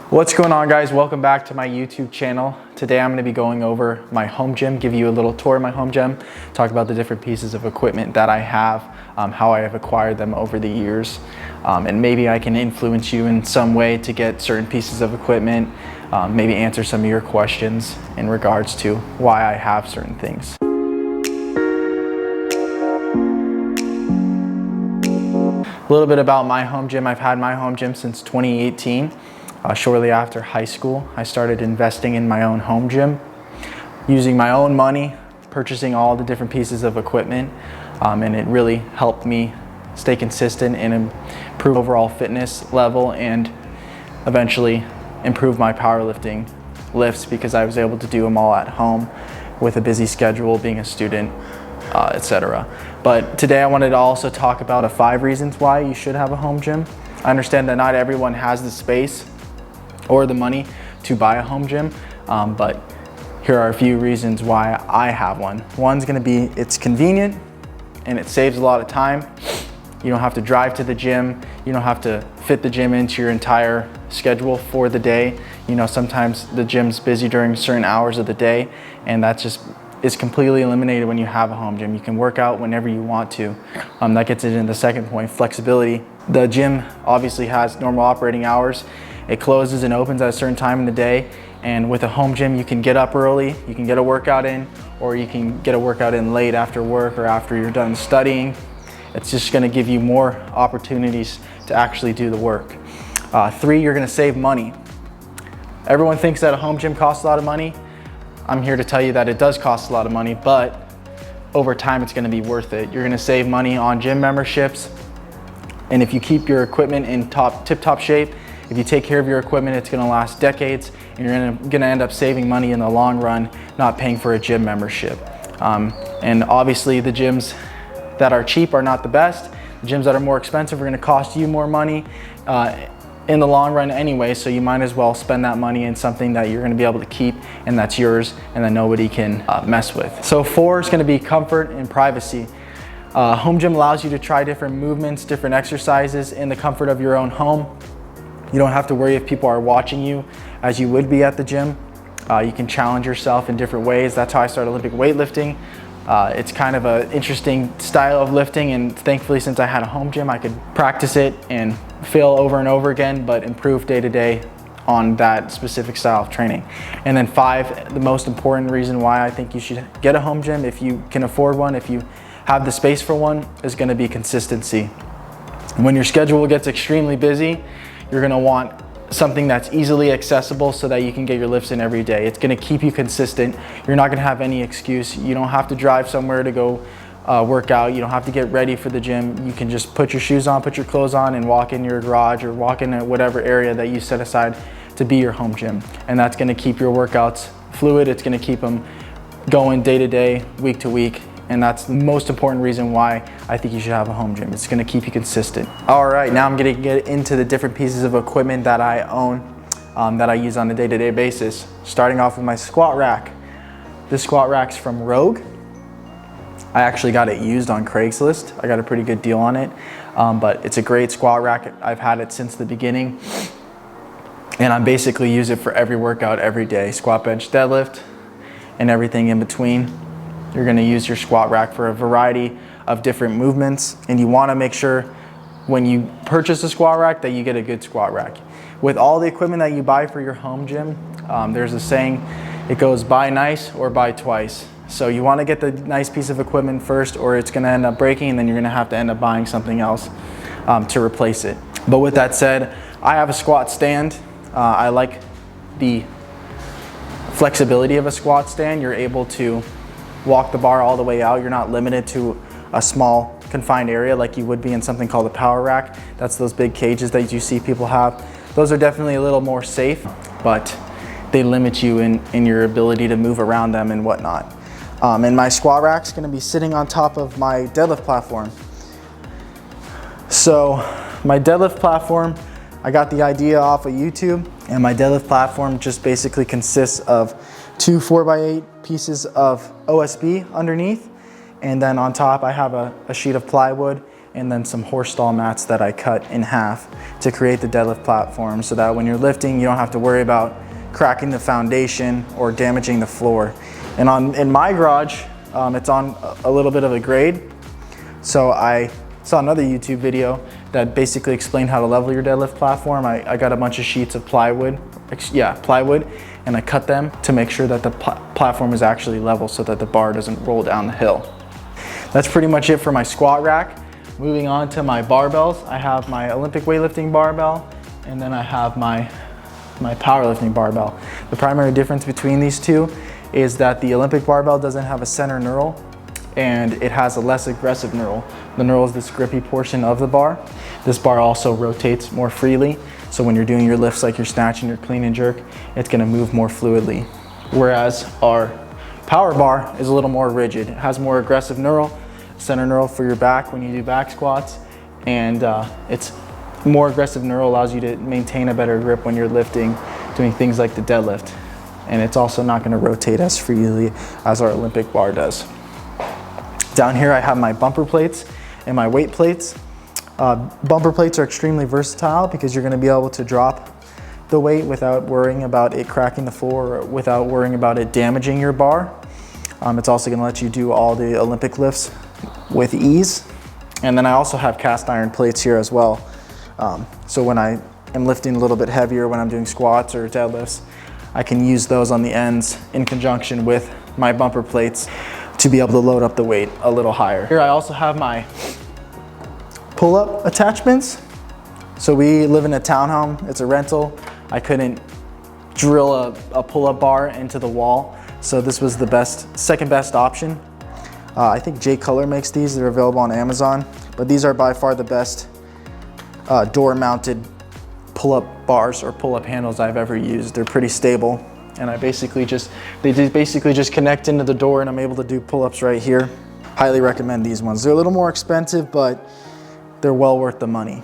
What's going on, guys? Welcome back to my YouTube channel. Today I'm going to be going over my home gym, give you a little tour of my home gym, talk about the different pieces of equipment that I have, how I have acquired them over the years, and maybe I can influence you in some way to get certain pieces of equipment, maybe answer some of your questions in regards to why I have certain things. A little bit about my home gym. I've had my home gym since 2018. Shortly after high school, I started investing in my own home gym, using my own money, purchasing all the different pieces of equipment, and it really helped me stay consistent and improve overall fitness level and eventually improve my powerlifting lifts because I was able to do them all at home with a busy schedule, being a student, etc. But today I wanted to also talk about the 5 reasons why you should have a home gym. I understand that not everyone has the space or the money to buy a home gym, but here are a few reasons why I have one. One's gonna be it's convenient and it saves a lot of time. You don't have to drive to the gym. You don't have to fit the gym into your entire schedule for the day. You know, sometimes the gym's busy during certain hours of the day, and that just is completely eliminated when you have a home gym. You can work out whenever you want to. That gets into the second point, flexibility. The gym obviously has normal operating hours. It closes and opens at a certain time in the day, and with a home gym you can get up early, you can get a workout in, or you can get a workout in late after work or after you're done studying. It's just gonna give you more opportunities to actually do the work. 3, you're gonna save money. Everyone thinks that a home gym costs a lot of money. I'm here to tell you that it does cost a lot of money, but over time it's gonna be worth it. You're gonna save money on gym memberships, and if you keep your equipment in tip-top shape, if you take care of your equipment, it's gonna last decades, and you're gonna end up saving money in the long run, not paying for a gym membership. And obviously the gyms that are cheap are not the best. The gyms that are more expensive are gonna cost you more money in the long run anyway, so you might as well spend that money in something that you're gonna be able to keep and that's yours and that nobody can mess with. So 4 is gonna be comfort and privacy. Home gym allows you to try different movements, different exercises in the comfort of your own home. You don't have to worry if people are watching you as you would be at the gym. You can challenge yourself in different ways. That's how I started Olympic weightlifting. It's kind of an interesting style of lifting, and thankfully since I had a home gym I could practice it and fail over and over again, but improve day to day on that specific style of training. And then 5, the most important reason why I think you should get a home gym if you can afford one, if you have the space for one, is gonna be consistency. When your schedule gets extremely busy, you're gonna want something that's easily accessible so that you can get your lifts in every day. It's gonna keep you consistent. You're not gonna have any excuse. You don't have to drive somewhere to go work out. You don't have to get ready for the gym. You can just put your shoes on, put your clothes on, and walk in your garage or walk in whatever area that you set aside to be your home gym. And that's gonna keep your workouts fluid. It's gonna keep them going day to day, week to week. And that's the most important reason why I think you should have a home gym. It's gonna keep you consistent. All right, now I'm gonna get into the different pieces of equipment that I own, that I use on a day-to-day basis. Starting off with my squat rack. This squat rack's from Rogue. I actually got it used on Craigslist. I got a pretty good deal on it, but it's a great squat rack. I've had it since the beginning, and I basically use it for every workout every day. Squat, bench, deadlift, and everything in between. You're gonna use your squat rack for a variety of different movements, and you wanna make sure when you purchase a squat rack that you get a good squat rack. With all the equipment that you buy for your home gym, there's a saying, it goes buy nice or buy twice. So you wanna get the nice piece of equipment first, or it's gonna end up breaking and then you're gonna have to end up buying something else to replace it. But with that said, I have a squat stand. I like the flexibility of a squat stand. You're able to walk the bar all the way out. You're not limited to a small confined area like you would be in something called a power rack. That's those big cages that you see people have. Those are definitely a little more safe, but they limit you in your ability to move around them and whatnot. And my squat rack's gonna be sitting on top of my deadlift platform. So my deadlift platform, I got the idea off of YouTube, and my deadlift platform just basically consists of 2 4x8 pieces of OSB underneath, and then on top I have a sheet of plywood and then some horse stall mats that I cut in half to create the deadlift platform, so that when you're lifting, you don't have to worry about cracking the foundation or damaging the floor. And in my garage, it's on a little bit of a grade. So I saw another YouTube video that basically explained how to level your deadlift platform. I got a bunch of sheets of plywood, and I cut them to make sure that the platform is actually level so that the bar doesn't roll down the hill. That's pretty much it for my squat rack. Moving on to my barbells, I have my Olympic weightlifting barbell, and then I have my powerlifting barbell. The primary difference between these two is that the Olympic barbell doesn't have a center knurl, and it has a less aggressive knurl. The knurl is this grippy portion of the bar. This bar also rotates more freely, so when you're doing your lifts like your snatch and your clean and jerk, it's gonna move more fluidly. Whereas our power bar is a little more rigid. It has more aggressive knurl, center knurl for your back when you do back squats, and it's more aggressive knurl allows you to maintain a better grip when you're lifting, doing things like the deadlift. And it's also not gonna rotate as freely as our Olympic bar does. Down here I have my bumper plates and my weight plates. Bumper plates are extremely versatile because you're gonna be able to drop the weight without worrying about it cracking the floor or without worrying about it damaging your bar. It's also gonna let you do all the Olympic lifts with ease. And then I also have cast iron plates here as well. So when I am lifting a little bit heavier, when I'm doing squats or deadlifts, I can use those on the ends in conjunction with my bumper plates to be able to load up the weight a little higher. Here I also have my pull-up attachments. So we live in a townhome, it's a rental. I couldn't drill a pull-up bar into the wall, so this was the second best option. I think J Color makes these, they're available on Amazon, but these are by far the best door-mounted pull-up bars or pull-up handles I've ever used. They're pretty stable, and they basically just connect into the door, and I'm able to do pull-ups right here. Highly recommend these ones. They're a little more expensive, but they're well worth the money.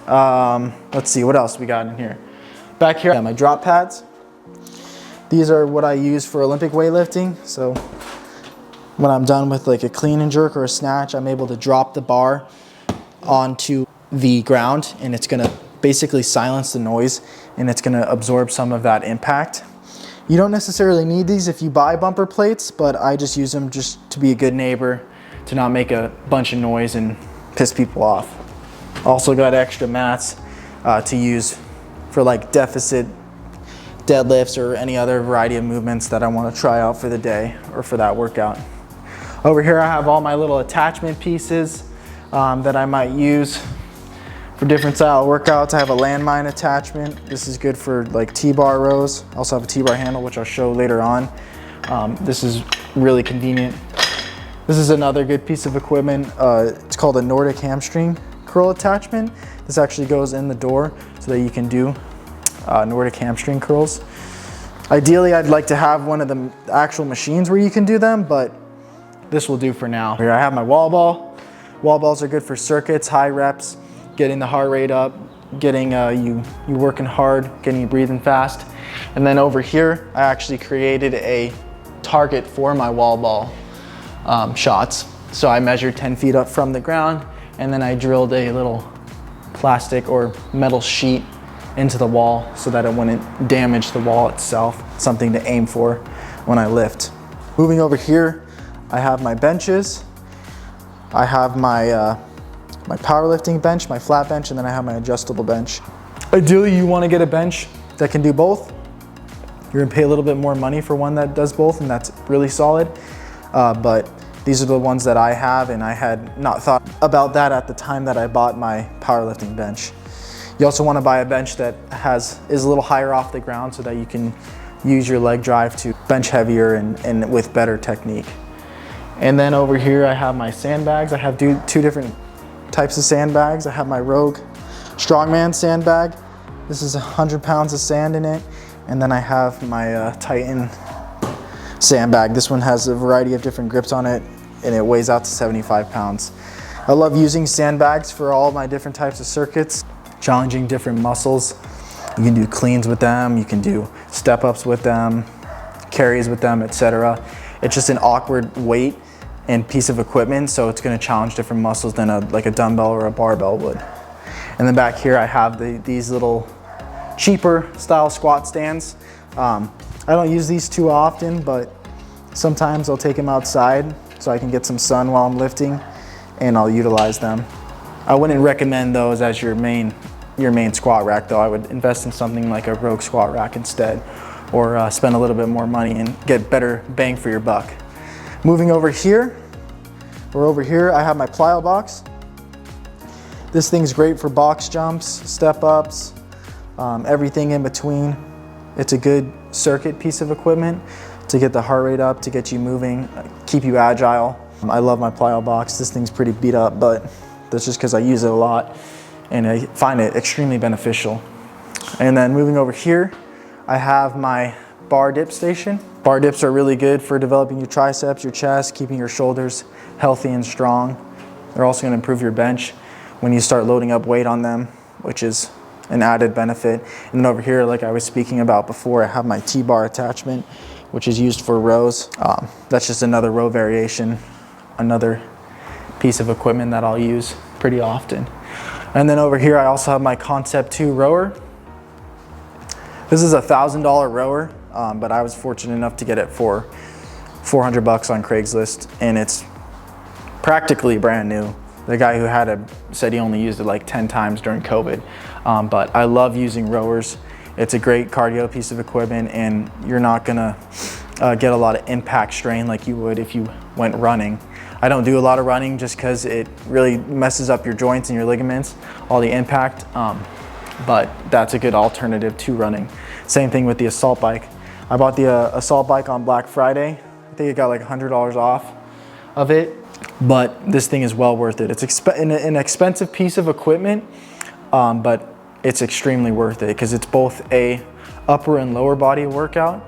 Let's see, what else we got in here? Back here, I have my drop pads. These are what I use for Olympic weightlifting. So when I'm done with like a clean and jerk or a snatch, I'm able to drop the bar onto the ground, and it's gonna basically silence the noise, and it's gonna absorb some of that impact. You don't necessarily need these if you buy bumper plates, but I just use them just to be a good neighbor, to not make a bunch of noise and piss people off. Also got extra mats to use for like deficit deadlifts or any other variety of movements that I want to try out for the day or for that workout. Over here I have all my little attachment pieces that I might use for different style workouts. I have a landmine attachment. This is good for like T-bar rows. I also have a T-bar handle, which I'll show later on. This is really convenient. This is another good piece of equipment. It's called a Nordic hamstring curl attachment. This actually goes in the door so that you can do Nordic hamstring curls. Ideally, I'd like to have one of the actual machines where you can do them, but this will do for now. Here I have my wall ball. Wall balls are good for circuits, high reps, getting the heart rate up, getting you working hard, getting you breathing fast. And then over here, I actually created a target for my wall ball shots. So I measured 10 feet up from the ground, and then I drilled a little plastic or metal sheet into the wall so that it wouldn't damage the wall itself. Something to aim for when I lift. Moving over here, I have my benches. I have my my powerlifting bench, my flat bench, and then I have my adjustable bench. Ideally, you want to get a bench that can do both. You're gonna pay a little bit more money for one that does both, and that's really solid. But these are the ones that I have, and I had not thought about that at the time that I bought my powerlifting bench. You also want to buy a bench that is a little higher off the ground so that you can use your leg drive to bench heavier and with better technique. And then over here I have my sandbags. I have two different types of sandbags. I have my Rogue Strongman sandbag. This is 100 pounds of sand in it. And then I have my Titan sandbag. This one has a variety of different grips on it, and it weighs out to 75 pounds. I love using sandbags for all my different types of circuits, challenging different muscles. You can do cleans with them, you can do step ups with them, carries with them, etc. It's just an awkward weight, and piece of equipment, so it's going to challenge different muscles than like a dumbbell or a barbell would. And then back here I have these little cheaper style squat stands. I don't use these too often, but sometimes I'll take them outside so I can get some sun while I'm lifting, and I'll utilize them. I wouldn't recommend those as your main squat rack though. I would invest in something like a Rogue squat rack instead, or spend a little bit more money and get better bang for your buck. Moving over here, I have my plyo box. This thing's great for box jumps, step ups, everything in between. It's a good circuit piece of equipment to get the heart rate up, to get you moving, keep you agile. I love my plyo box. This thing's pretty beat up, but that's just because I use it a lot and I find it extremely beneficial. And then moving over here, I have my bar dip station. Bar dips are really good for developing your triceps, your chest, keeping your shoulders healthy and strong. They're also going to improve your bench when you start loading up weight on them, which is an added benefit. And then over here, like I was speaking about before, I have my T-bar attachment, which is used for rows. That's just another row variation, another piece of equipment that I'll use pretty often. And then over here, I also have my Concept 2 rower. This is a $1,000 rower, but I was fortunate enough to get it for 400 bucks on Craigslist, and it's practically brand new. The guy who had it said he only used it like 10 times during COVID. But I love using rowers. It's a great cardio piece of equipment, and you're not gonna get a lot of impact strain like you would if you went running. I don't do a lot of running just because it really messes up your joints and your ligaments, all the impact. But that's a good alternative to running. Same thing with the assault bike. I bought the assault bike on Black Friday. I think it got like $100 off of it, but this thing is well worth it. It's an expensive piece of equipment, but it's extremely worth it because it's both a upper and lower body workout,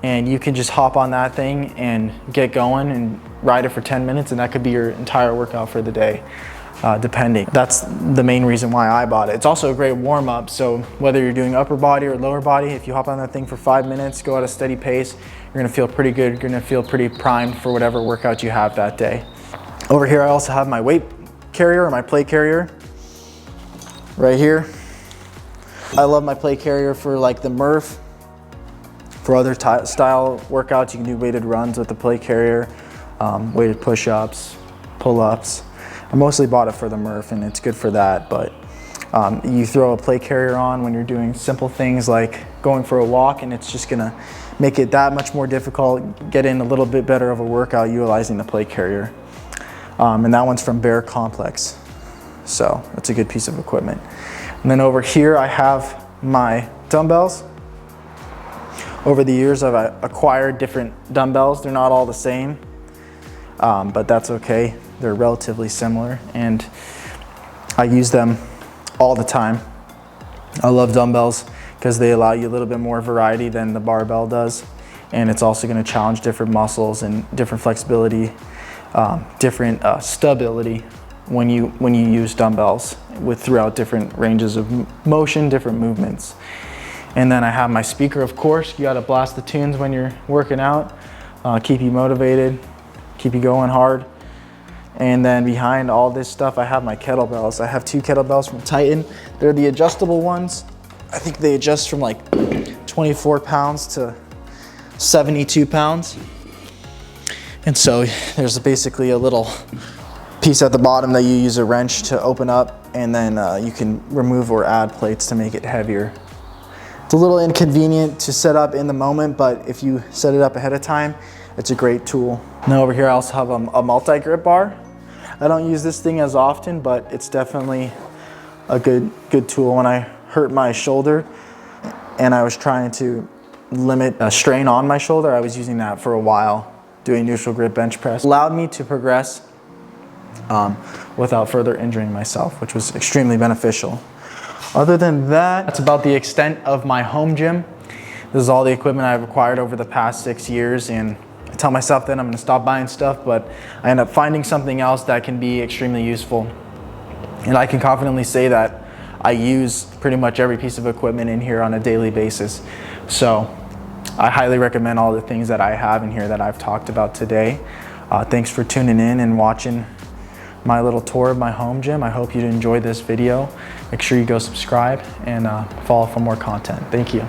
and you can just hop on that thing and get going and ride it for 10 minutes, and that could be your entire workout for the day. Depending. That's the main reason why I bought it. It's also a great warm-up, so whether you're doing upper body or lower body, if you hop on that thing for 5 minutes, go at a steady pace, you're gonna feel pretty good. You're gonna feel pretty primed for whatever workout you have that day. Over here, I also have my weight carrier or my plate carrier right here. I love my plate carrier for like the Murph. For other style workouts, you can do weighted runs with the plate carrier, weighted push-ups, pull-ups. I mostly bought it for the Murph, and it's good for that, but you throw a plate carrier on when you're doing simple things like going for a walk, and it's just gonna make it that much more difficult, get in a little bit better of a workout utilizing the plate carrier. And that one's from Bear Complex, so that's a good piece of equipment. And then over here I have my dumbbells. Over the years I've acquired different dumbbells. They're not all the same, but that's okay. They're relatively similar, and I use them all the time. I love dumbbells because they allow you a little bit more variety than the barbell does, and it's also going to challenge different muscles and different flexibility, different stability when you use dumbbells throughout different ranges of motion, different movements. And then I have my speaker, of course. You got to blast the tunes when you're working out, keep you motivated, keep you going hard. And then behind all this stuff, I have my kettlebells. I have 2 kettlebells from Titan. They're the adjustable ones. I think they adjust from like 24 pounds to 72 pounds. And so there's basically a little piece at the bottom that you use a wrench to open up, and then you can remove or add plates to make it heavier. It's a little inconvenient to set up in the moment, but if you set it up ahead of time, it's a great tool. Now over here I also have a multi-grip bar. I don't use this thing as often, but it's definitely a good tool. When I hurt my shoulder and I was trying to limit a strain on my shoulder, I was using that for a while, doing neutral grip bench press. It allowed me to progress without further injuring myself, which was extremely beneficial. Other than that, that's about the extent of my home gym. This is all the equipment I've acquired over the past 6 years, and I tell myself that I'm gonna stop buying stuff, but I end up finding something else that can be extremely useful. And I can confidently say that I use pretty much every piece of equipment in here on a daily basis. So I highly recommend all the things that I have in here that I've talked about today. Thanks for tuning in and watching my little tour of my home gym. I hope you enjoyed this video. Make sure you go subscribe and follow for more content. Thank you.